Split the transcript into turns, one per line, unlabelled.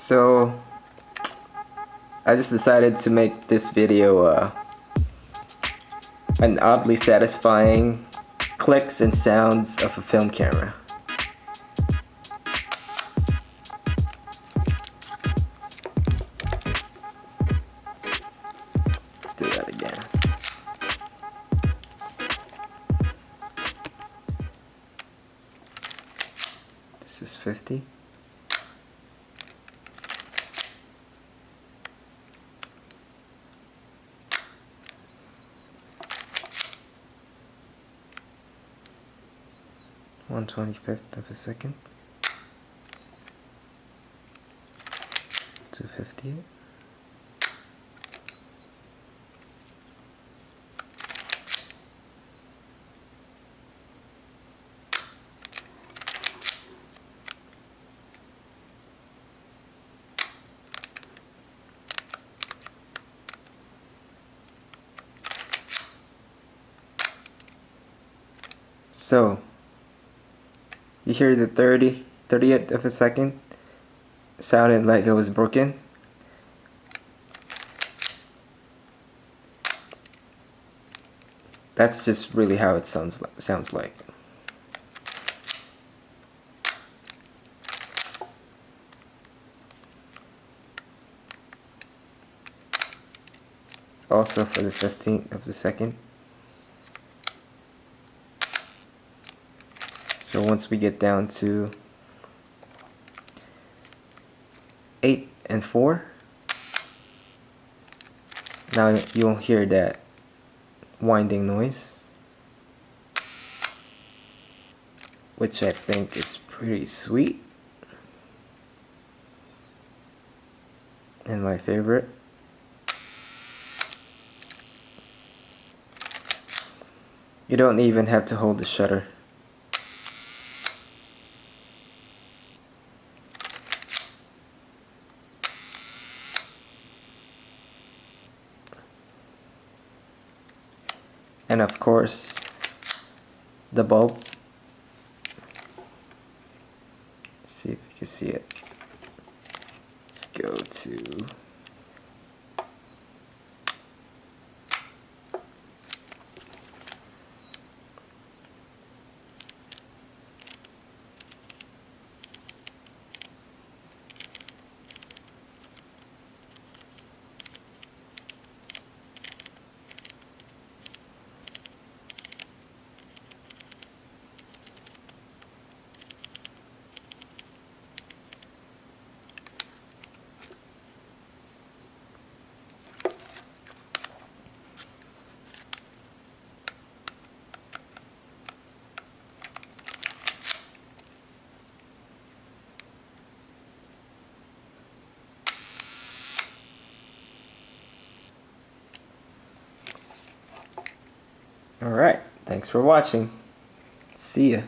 So I just decided to make this video an oddly satisfying clicks and sounds of a film camera. Let's do that again. This is 50. One 1/25th of a second. 250. So you hear the 30th of a second sounded like it was broken. That's just really how it sounds like. Also for the 15th of the second. So once we get down to 8 and 4, now you'll hear that winding noise, which I think is pretty sweet and my favorite. You don't even have to hold the shutter. And of course, the bulb. Let's see if you can see it. Let's go to Alright, thanks for watching. See ya.